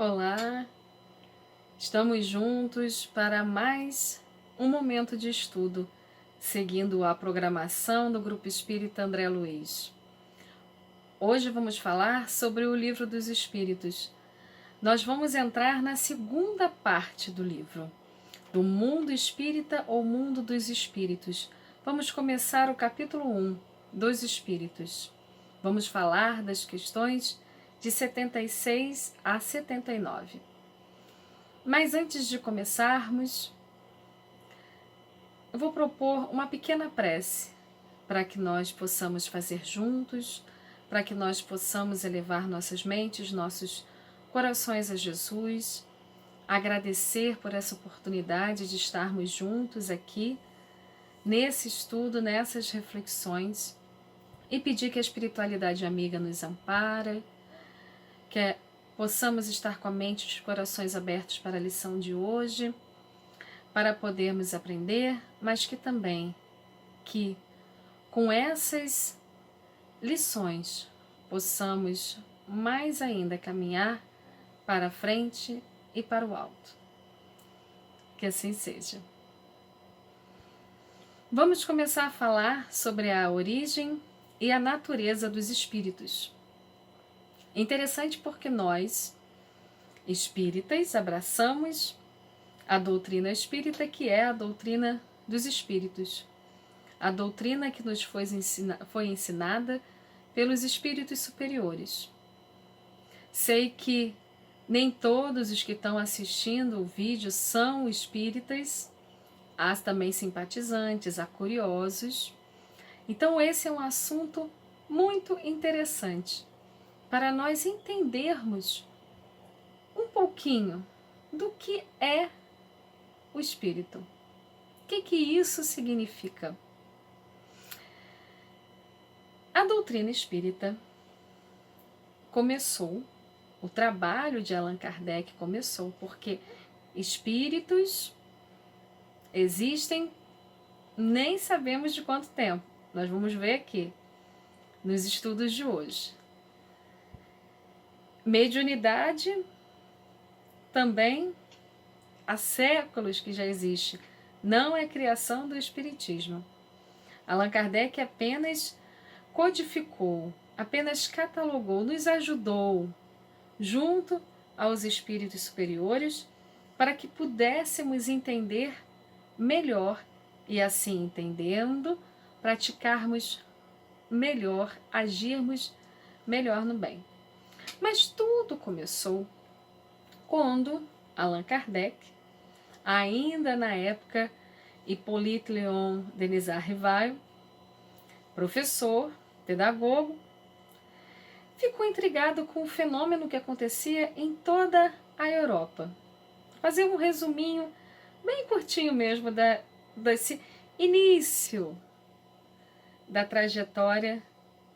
Olá, estamos juntos para mais um momento de estudo, seguindo a programação do Grupo Espírita André Luiz. Hoje vamos falar sobre o Livro dos Espíritos. Nós vamos entrar na segunda parte do livro, do Mundo Espírita ou Mundo dos Espíritos. Vamos começar o capítulo 1 dos Espíritos. Vamos falar das questões de 76 a 79. Mas antes de começarmos, eu vou propor uma pequena prece para que nós possamos fazer juntos, para que nós possamos elevar nossas mentes, nossos corações a Jesus, agradecer por essa oportunidade de estarmos juntos aqui, nesse estudo, nessas reflexões, e pedir que a espiritualidade amiga nos ampare, que possamos estar com a mente e os corações abertos para a lição de hoje, para podermos aprender, mas que também, com essas lições, possamos mais ainda caminhar para a frente e para o alto. Que assim seja. Vamos começar a falar sobre a origem e a natureza dos espíritos. Interessante porque nós, espíritas, abraçamos a doutrina espírita, que é a doutrina dos espíritos. A doutrina que nos foi ensinada pelos espíritos superiores. Sei que nem todos os que estão assistindo o vídeo são espíritas, há também simpatizantes, há curiosos. Então esse é um assunto muito interessante para nós entendermos um pouquinho do que é o espírito. O que isso significa? A doutrina espírita começou, o trabalho de Allan Kardec começou porque espíritos existem, nem sabemos de quanto tempo. Nós vamos ver aqui nos estudos de hoje. Mediunidade também há séculos que já existe. Não é criação do espiritismo. Allan Kardec apenas codificou, apenas catalogou, nos ajudou, junto aos espíritos superiores, para que pudéssemos entender melhor e, assim entendendo, praticarmos melhor, agirmos melhor no bem. Mas tudo começou quando Allan Kardec, ainda na época Hippolyte Léon Denisard Rivail, professor, pedagogo, ficou intrigado com o fenômeno que acontecia em toda a Europa. Vou fazer um resuminho bem curtinho mesmo desse início da trajetória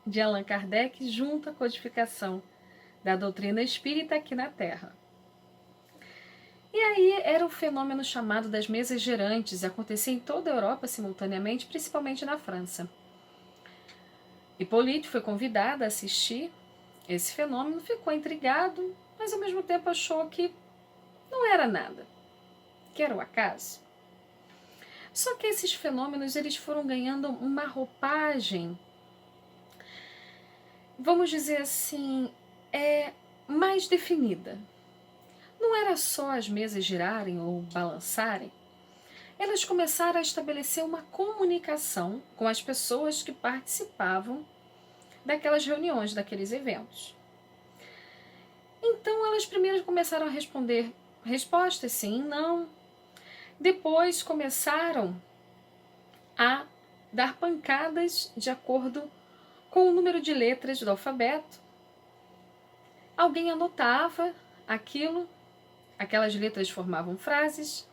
de Allan Kardec junto à codificação da doutrina espírita aqui na Terra. E aí era o fenômeno chamado das mesas girantes, e acontecia em toda a Europa simultaneamente, principalmente na França. Hippolyte foi convidado a assistir esse fenômeno, ficou intrigado, mas ao mesmo tempo achou que não era nada, que era o acaso. Só que esses fenômenos eles foram ganhando uma roupagem, vamos dizer assim, mais definida. Não era só as mesas girarem ou balançarem, elas começaram a estabelecer uma comunicação com as pessoas que participavam daquelas reuniões, daqueles eventos. Então elas primeiro começaram a responder respostas sim, não. Depois começaram a dar pancadas de acordo com o número de letras do alfabeto. Alguém anotava aquilo, aquelas letras formavam frases,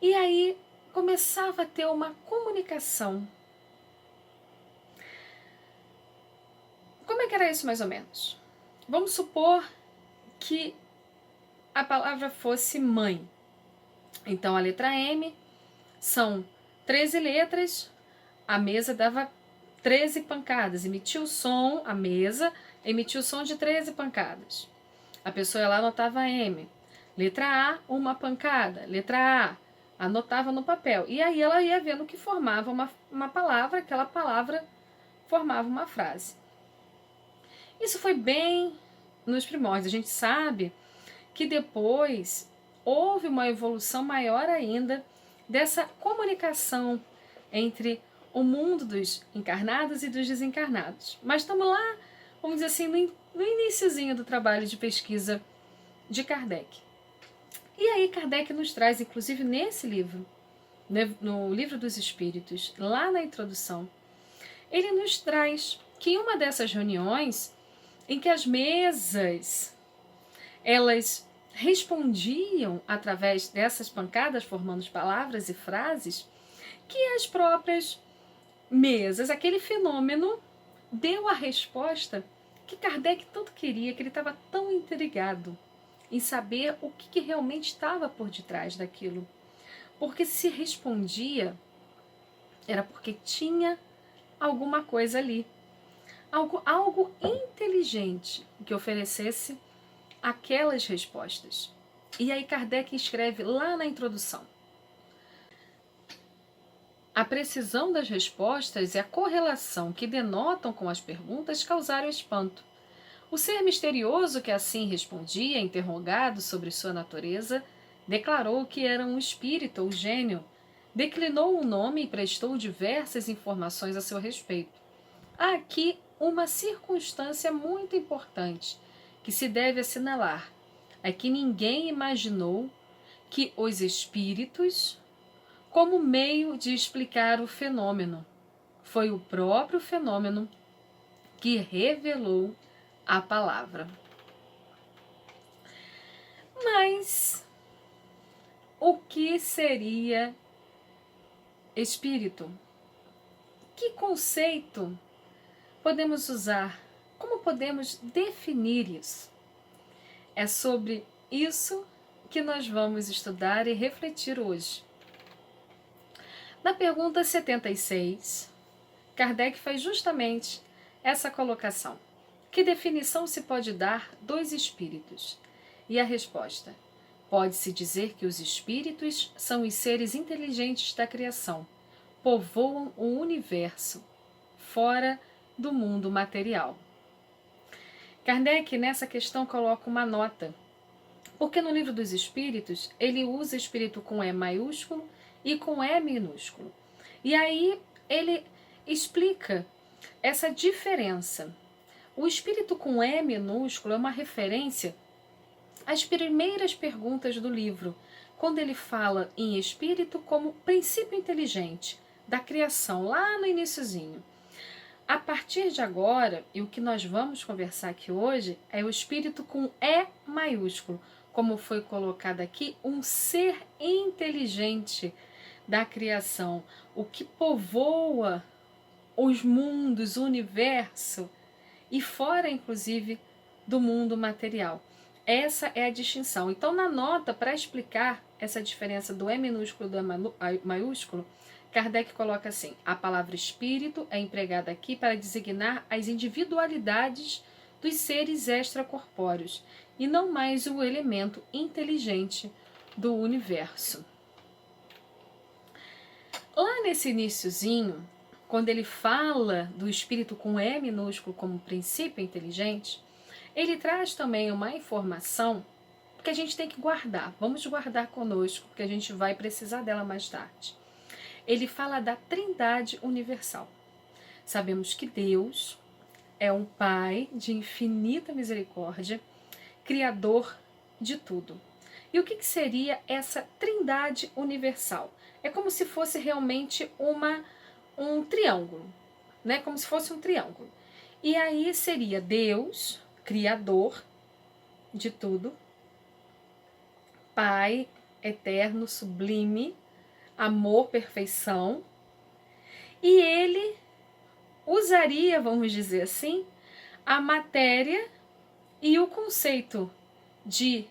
e aí começava a ter uma comunicação. Como é que era isso mais ou menos? Vamos supor que a palavra fosse mãe. Então a letra M são 13 letras, a mesa dava 13 pancadas, emitiu o som, a mesa emitiu o som de 13 pancadas. A pessoa ia lá anotava M. Letra A, uma pancada. Letra A, anotava no papel. E aí ela ia vendo que formava uma palavra, aquela palavra formava uma frase. Isso foi bem nos primórdios. A gente sabe que depois houve uma evolução maior ainda dessa comunicação entre o mundo dos encarnados e dos desencarnados. Mas estamos lá, vamos dizer assim, no iniciozinho do trabalho de pesquisa de Kardec. E aí Kardec nos traz, inclusive nesse livro, no Livro dos Espíritos, lá na introdução, ele nos traz que em uma dessas reuniões, em que as mesas, elas respondiam através dessas pancadas, formando palavras e frases, que as próprias mesas, aquele fenômeno, deu a resposta que Kardec tanto queria, que ele estava tão intrigado em saber o que realmente estava por detrás daquilo. Porque se respondia, era porque tinha alguma coisa ali. Algo inteligente que oferecesse aquelas respostas. E aí Kardec escreve lá na introdução: a precisão das respostas e a correlação que denotam com as perguntas causaram espanto. O ser misterioso que assim respondia, interrogado sobre sua natureza, declarou que era um espírito ou gênio, declinou o nome e prestou diversas informações a seu respeito. Há aqui uma circunstância muito importante que se deve assinalar, é que ninguém imaginou que os espíritos como meio de explicar o fenômeno. Foi o próprio fenômeno que revelou a palavra. Mas o que seria espírito? Que conceito podemos usar? Como podemos definir isso? É sobre isso que nós vamos estudar e refletir hoje. Na pergunta 76, Kardec faz justamente essa colocação. Que definição se pode dar dos espíritos? E a resposta: pode-se dizer que os espíritos são os seres inteligentes da criação, povoam o universo, fora do mundo material. Kardec, nessa questão, coloca uma nota, porque no Livro dos Espíritos, ele usa espírito com E maiúsculo e com E minúsculo. E aí ele explica essa diferença. O espírito com E minúsculo é uma referência às primeiras perguntas do livro, quando ele fala em espírito como princípio inteligente da criação, lá no iniciozinho. A partir de agora, e o que nós vamos conversar aqui hoje, é o espírito com E maiúsculo, como foi colocado aqui, um ser inteligente da criação, o que povoa os mundos, o universo, e fora, inclusive, do mundo material. Essa é a distinção. Então, na nota, para explicar essa diferença do E minúsculo e do E maiúsculo, Kardec coloca assim: a palavra espírito é empregada aqui para designar as individualidades dos seres extracorpóreos, e não mais o elemento inteligente do universo. Lá nesse iniciozinho, quando ele fala do espírito com E minúsculo como princípio inteligente, ele traz também uma informação que a gente tem que guardar. Vamos guardar conosco, porque a gente vai precisar dela mais tarde. Ele fala da Trindade universal. Sabemos que Deus é um Pai de infinita misericórdia, Criador de tudo. E o que seria essa Trindade universal? É como se fosse realmente um triângulo, né? Como se fosse um triângulo. E aí seria Deus, Criador de tudo, Pai eterno, sublime, amor, perfeição, e ele usaria, vamos dizer assim, a matéria e o conceito de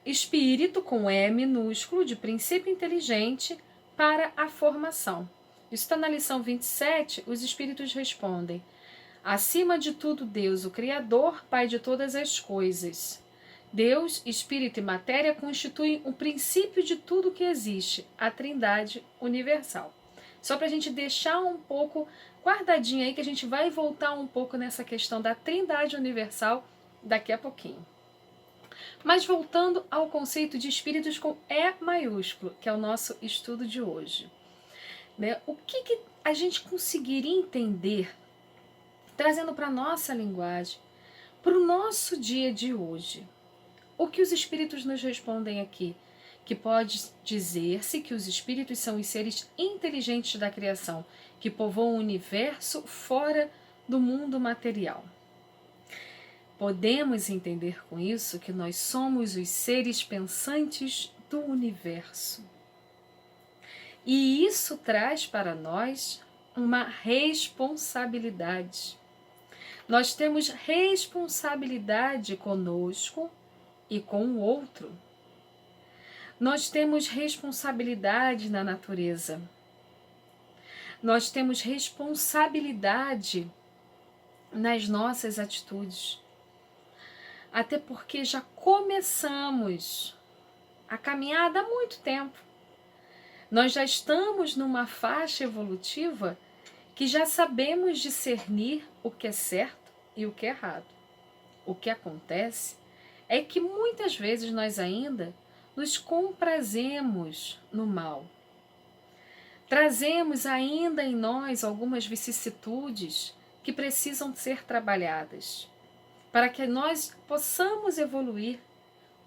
espírito com E minúsculo, de princípio inteligente, para a formação. Isso está na lição 27, os espíritos respondem: Acima de tudo, Deus, o Criador, Pai de todas as coisas. Deus, Espírito e matéria constituem o princípio de tudo que existe, a Trindade universal. Só para a gente deixar um pouco guardadinho aí, que a gente vai voltar um pouco nessa questão da Trindade universal daqui a pouquinho. Mas voltando ao conceito de espíritos com E maiúsculo, que é o nosso estudo de hoje. Né? O que a gente conseguiria entender, trazendo para a nossa linguagem, para o nosso dia de hoje? O que os espíritos nos respondem aqui? Que pode dizer-se que os espíritos são os seres inteligentes da criação, que povoam o universo fora do mundo material. Podemos entender com isso que nós somos os seres pensantes do universo. E isso traz para nós uma responsabilidade. Nós temos responsabilidade conosco e com o outro. Nós temos responsabilidade na natureza. Nós temos responsabilidade nas nossas atitudes. Até porque já começamos a caminhada há muito tempo. Nós já estamos numa faixa evolutiva que já sabemos discernir o que é certo e o que é errado. O que acontece é que muitas vezes nós ainda nos comprazemos no mal. Trazemos ainda em nós algumas vicissitudes que precisam ser trabalhadas, para que nós possamos evoluir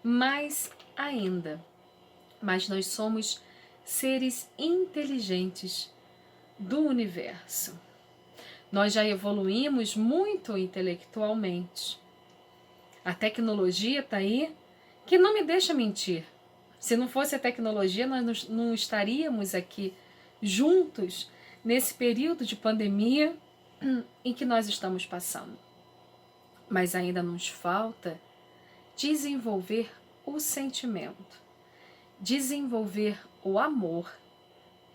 mais ainda. Mas nós somos seres inteligentes do universo. Nós já evoluímos muito intelectualmente. A tecnologia está aí, que não me deixa mentir. Se não fosse a tecnologia, nós não estaríamos aqui juntos nesse período de pandemia em que nós estamos passando. Mas ainda nos falta desenvolver o sentimento, desenvolver o amor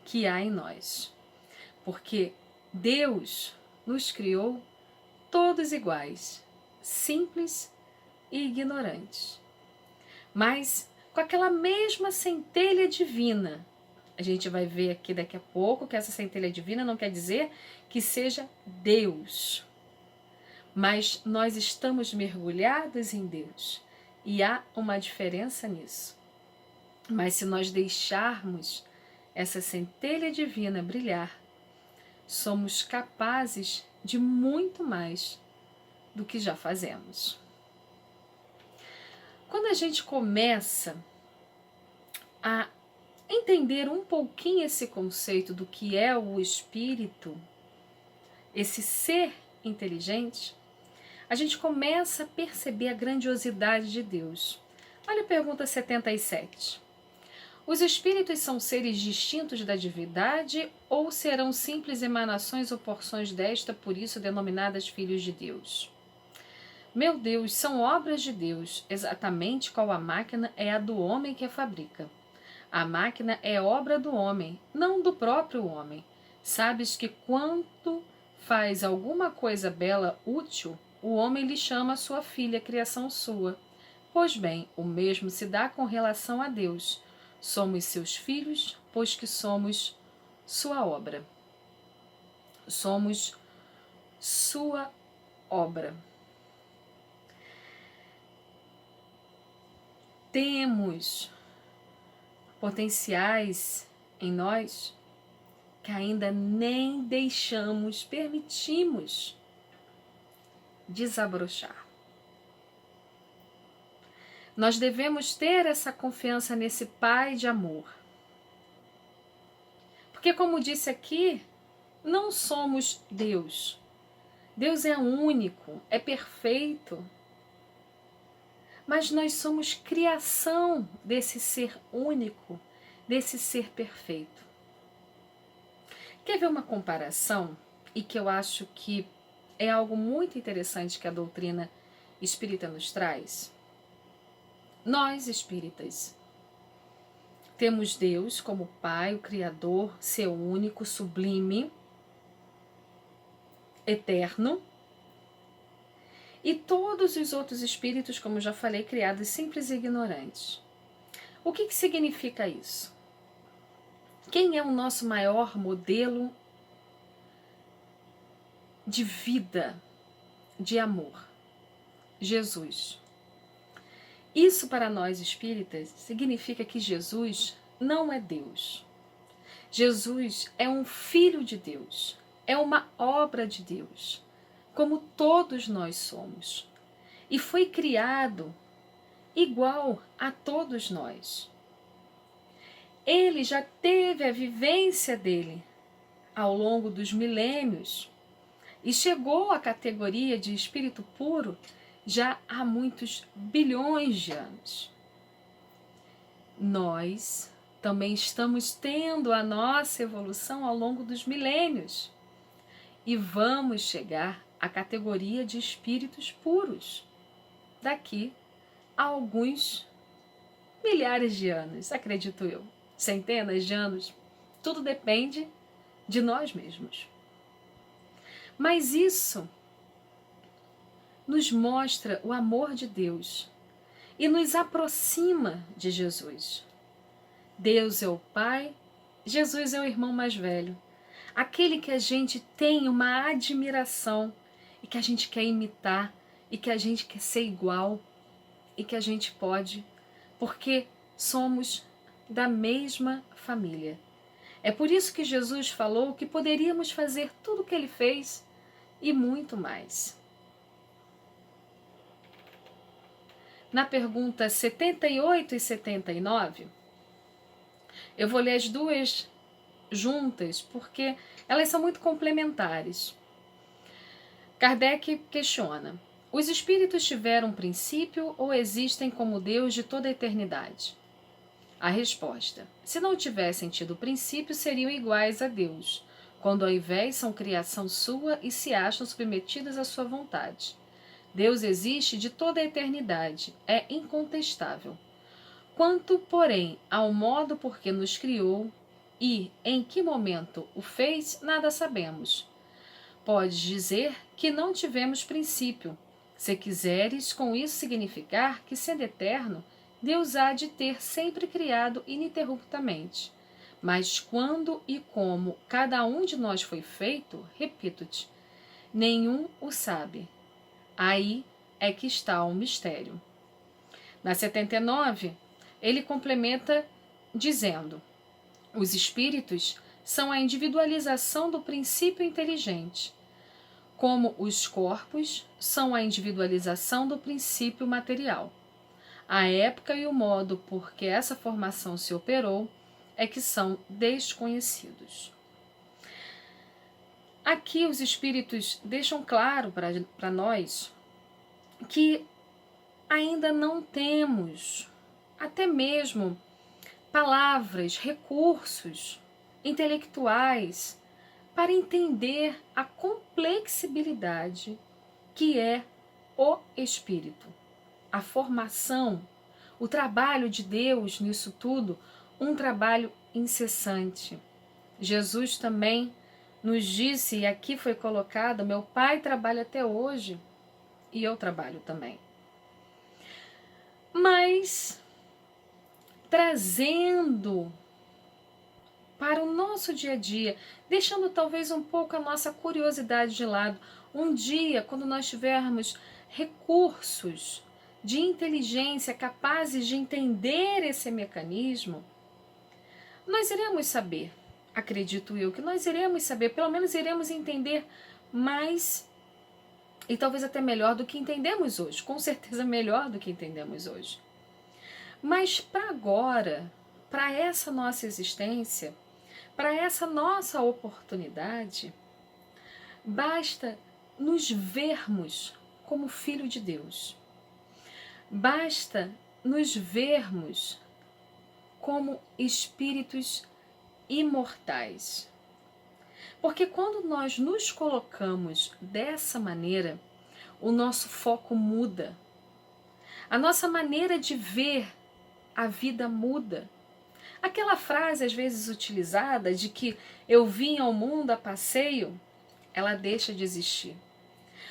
que há em nós. Porque Deus nos criou todos iguais, simples e ignorantes. Mas com aquela mesma centelha divina. A gente vai ver aqui daqui a pouco que essa centelha divina não quer dizer que seja Deus. Mas nós estamos mergulhados em Deus. E há uma diferença nisso. Mas se nós deixarmos essa centelha divina brilhar, somos capazes de muito mais do que já fazemos. Quando a gente começa a entender um pouquinho esse conceito do que é o espírito, esse ser inteligente, a gente começa a perceber a grandiosidade de Deus. Olha a pergunta 77. Os espíritos são seres distintos da divindade ou serão simples emanações ou porções desta, por isso denominadas filhos de Deus? Meu Deus, são obras de Deus, exatamente qual a máquina é a do homem que a fabrica. A máquina é obra do homem, não do próprio homem. Sabes que quando faz alguma coisa bela, útil, o homem lhe chama sua filha, criação sua. Pois bem, o mesmo se dá com relação a Deus. Somos seus filhos, pois que somos sua obra. Somos sua obra. Temos potenciais em nós que ainda nem deixamos, permitimos desabrochar. Nós devemos ter essa confiança nesse Pai de amor. Porque, como disse aqui, não somos Deus. Deus é único, é perfeito. Mas nós somos criação desse ser único, desse ser perfeito. Quer ver uma comparação? E que eu acho que é algo muito interessante que a doutrina espírita nos traz? Nós, espíritas, temos Deus como Pai, o Criador, ser único, sublime, eterno. e todos os outros espíritos, como já falei, criados simples e ignorantes. O que significa isso? Quem é o nosso maior modelo de vida, de amor? Jesus. Isso para nós espíritas significa que Jesus não é Deus. Jesus é um filho de Deus, é uma obra de Deus, como todos nós somos. E foi criado igual a todos nós. Ele já teve a vivência dele ao longo dos milênios e chegou à categoria de espírito puro já há muitos bilhões de anos. Nós também estamos tendo a nossa evolução ao longo dos milênios e vamos chegar à categoria de espíritos puros daqui a alguns milhares de anos, acredito eu, centenas de anos. Tudo depende de nós mesmos. Mas isso nos mostra o amor de Deus e nos aproxima de Jesus. Deus é o Pai, Jesus é o irmão mais velho, aquele que a gente tem uma admiração e que a gente quer imitar e que a gente quer ser igual e que a gente pode, porque somos da mesma família. É por isso que Jesus falou que poderíamos fazer tudo o que ele fez e muito mais. Na pergunta 78 e 79, eu vou ler as duas juntas, porque elas são muito complementares. Kardec questiona: os espíritos tiveram um princípio ou existem como Deus de toda a eternidade? A resposta: se não tivessem tido princípio, seriam iguais a Deus, quando ao invés são criação sua e se acham submetidos à sua vontade. Deus existe de toda a eternidade, é incontestável. Quanto, porém, ao modo por que nos criou e em que momento o fez, nada sabemos. Podes dizer que não tivemos princípio, se quiseres com isso significar que, sendo eterno, Deus há de ter sempre criado ininterruptamente. Mas quando e como cada um de nós foi feito, repito-te, nenhum o sabe. Aí é que está o mistério. Na 79, ele complementa dizendo: os espíritos são a individualização do princípio inteligente, como os corpos são a individualização do princípio material. A época e o modo por que essa formação se operou é que são desconhecidos. Aqui os espíritos deixam claro para nós que ainda não temos até mesmo palavras, recursos intelectuais para entender a complexibilidade que é o espírito. A formação, o trabalho de Deus nisso tudo, um trabalho incessante. Jesus também nos disse, e aqui foi colocado: meu Pai trabalha até hoje e eu trabalho também. Mas trazendo para o nosso dia a dia, deixando talvez um pouco a nossa curiosidade de lado. Um dia, quando nós tivermos recursos de inteligência capazes de entender esse mecanismo, nós iremos saber, acredito eu, que nós iremos saber, pelo menos iremos entender mais e talvez até melhor do que entendemos hoje, com certeza melhor do que entendemos hoje. Mas para agora, para essa nossa existência, para essa nossa oportunidade, basta nos vermos como filho de Deus. Basta nos vermos como espíritos imortais. Porque quando nós nos colocamos dessa maneira, o nosso foco muda. A nossa maneira de ver a vida muda. Aquela frase às vezes utilizada de que eu vim ao mundo a passeio, ela deixa de existir.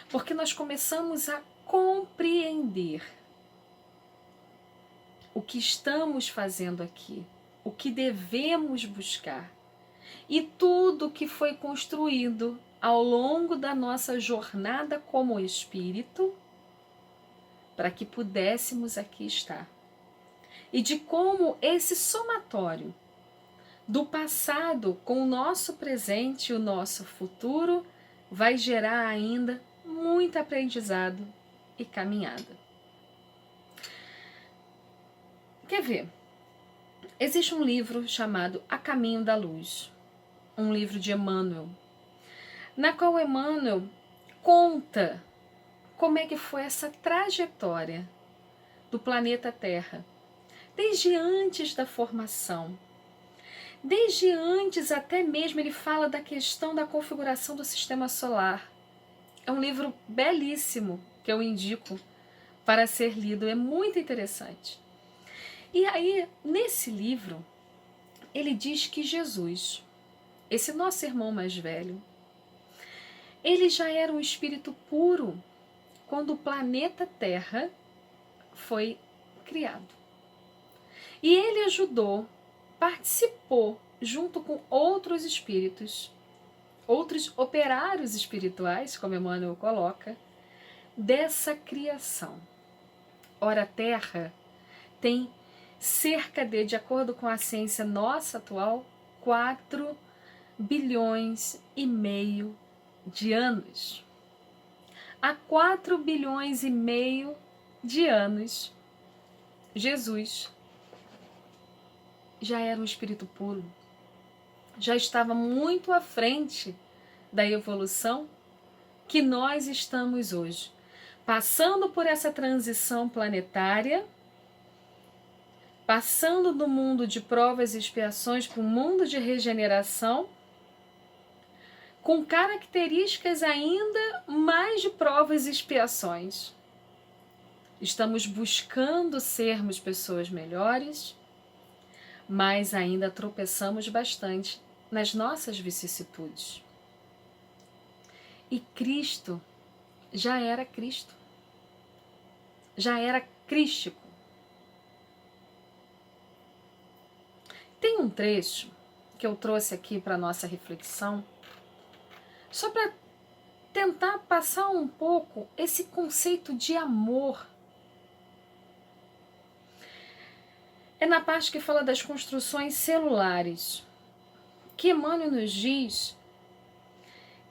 Porque nós começamos a compreender o que estamos fazendo aqui, o que devemos buscar e tudo que foi construído ao longo da nossa jornada como espírito para que pudéssemos aqui estar. E de como esse somatório do passado com o nosso presente e o nosso futuro vai gerar ainda muito aprendizado e caminhada. Quer ver? Existe um livro chamado A Caminho da Luz, um livro de Emmanuel, na qual Emmanuel conta como é que foi essa trajetória do planeta Terra, desde antes da formação, desde antes até mesmo ele fala da questão da configuração do sistema solar. É um livro belíssimo que eu indico para ser lido, é muito interessante. E aí, nesse livro, ele diz que Jesus, esse nosso irmão mais velho, ele já era um espírito puro quando o planeta Terra foi criado. E ele ajudou, participou, junto com outros espíritos, outros operários espirituais, como Emmanuel coloca, dessa criação. Ora, a Terra tem cerca de acordo com a ciência nossa atual, 4 bilhões e meio de anos. Há 4 bilhões e meio de anos, Jesus já era um espírito puro, já estava muito à frente da evolução que nós estamos hoje, passando por essa transição planetária, passando do mundo de provas e expiações para um mundo de regeneração, com características ainda mais de provas e expiações. Estamos buscando sermos pessoas melhores, mas ainda tropeçamos bastante nas nossas vicissitudes. E Cristo já era Cristo, já era crístico. Tem um trecho que eu trouxe aqui para a nossa reflexão, só para tentar passar um pouco esse conceito de amor. É na parte que fala das construções celulares, que Emmanuel nos diz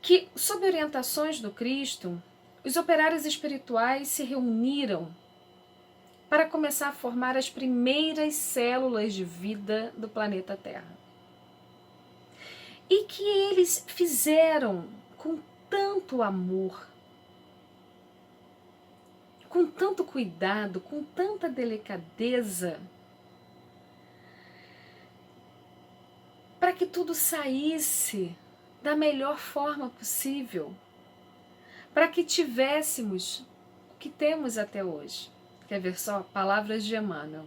que, sob orientações do Cristo, os operários espirituais se reuniram para começar a formar as primeiras células de vida do planeta Terra. E que eles fizeram com tanto amor, com tanto cuidado, com tanta delicadeza, para que tudo saísse da melhor forma possível, para que tivéssemos o que temos até hoje. Quer ver só? Palavras de Emmanuel.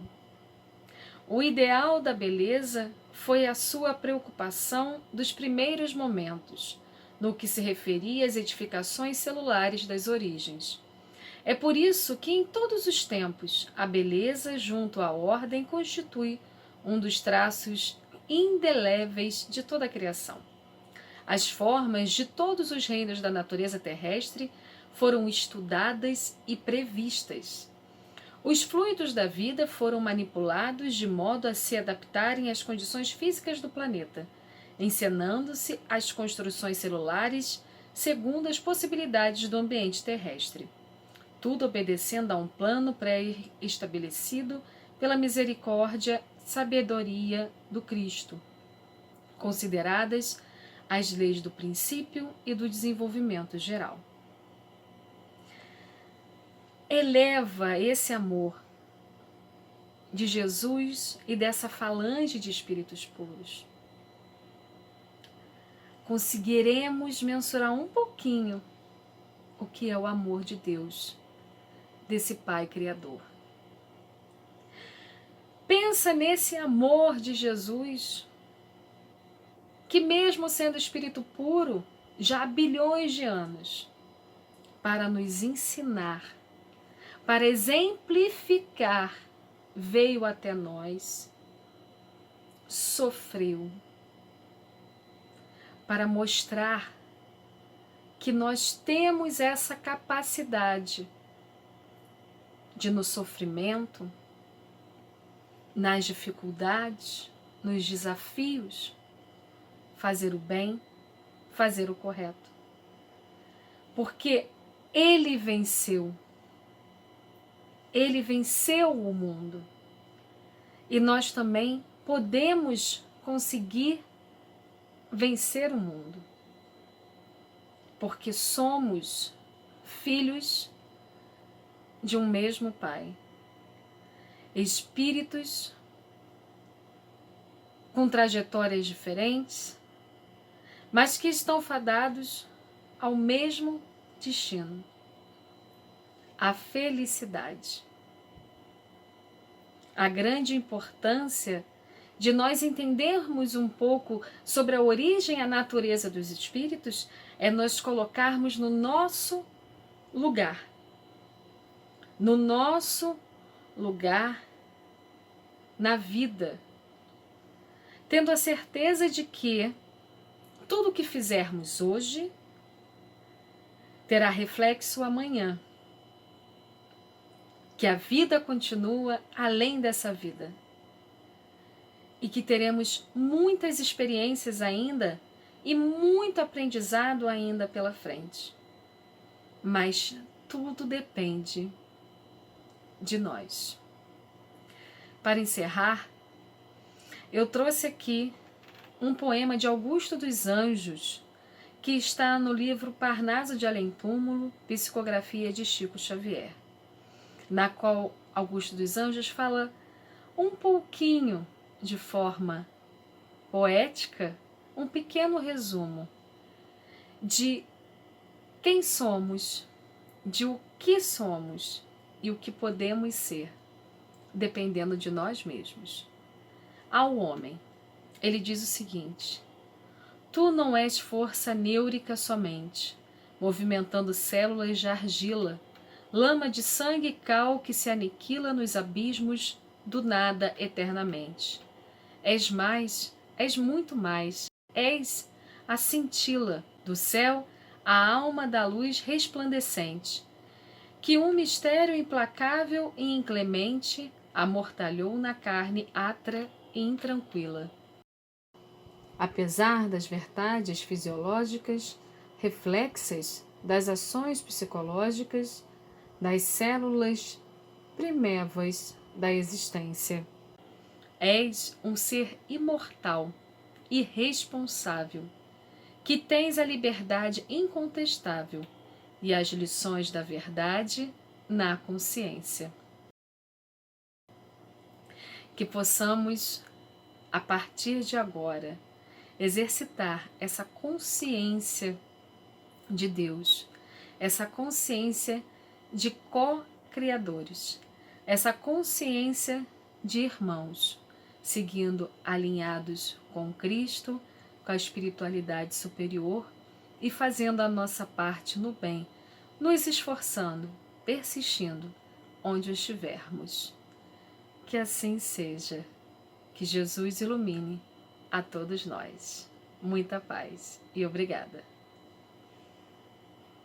O ideal da beleza foi a sua preocupação dos primeiros momentos, no que se referia às edificações celulares das origens. É por isso que, em todos os tempos, a beleza junto à ordem constitui um dos traços indeléveis de toda a criação. As formas de todos os reinos da natureza terrestre foram estudadas e previstas. Os fluidos da vida foram manipulados de modo a se adaptarem às condições físicas do planeta, encenando-se as construções celulares segundo as possibilidades do ambiente terrestre. Tudo obedecendo a um plano pré-estabelecido pela misericórdia e sabedoria do Cristo, consideradas as leis do princípio e do desenvolvimento geral. Eleva esse amor de Jesus e dessa falange de espíritos puros. Conseguiremos mensurar um pouquinho o que é o amor de Deus, desse Pai Criador. Pensa nesse amor de Jesus, que mesmo sendo espírito puro, já há bilhões de anos, para nos ensinar para exemplificar, veio até nós, sofreu, para mostrar que nós temos essa capacidade de, no sofrimento, nas dificuldades, nos desafios, fazer o bem, fazer o correto. Porque ele venceu o mundo. E nós também podemos conseguir vencer o mundo. Porque somos filhos de um mesmo Pai. Espíritos com trajetórias diferentes, mas que estão fadados ao mesmo destino, a felicidade. A grande importância de nós entendermos um pouco sobre a origem e a natureza dos espíritos é nós colocarmos no nosso lugar. No nosso lugar na vida. Tendo a certeza de que tudo o que fizermos hoje terá reflexo amanhã. Que a vida continua além dessa vida. E que teremos muitas experiências ainda e muito aprendizado ainda pela frente. Mas tudo depende de nós. Para encerrar, eu trouxe aqui um poema de Augusto dos Anjos, que está no livro Parnaso de Além-Túmulo, Psicografia de Chico Xavier, na qual Augusto dos Anjos fala um pouquinho, de forma poética, um pequeno resumo de quem somos, de o que somos e o que podemos ser, dependendo de nós mesmos. Ao homem, ele diz o seguinte: tu não és força neurica somente, movimentando células de argila, lama de sangue e cal que se aniquila nos abismos do nada eternamente. És mais, és muito mais, és a cintila do céu, a alma da luz resplandecente, que um mistério implacável e inclemente amortalhou na carne atra e intranquila. Apesar das verdades fisiológicas, reflexas das ações psicológicas, das células primevas da existência. És um ser imortal, irresponsável, que tens a liberdade incontestável e as lições da verdade na consciência. Que possamos, a partir de agora, exercitar essa consciência de Deus, essa consciência de co-criadores, essa consciência de irmãos, seguindo alinhados com Cristo, com a espiritualidade superior e fazendo a nossa parte no bem, nos esforçando, persistindo onde estivermos. Que assim seja. Que Jesus ilumine a todos nós. Muita paz e obrigada.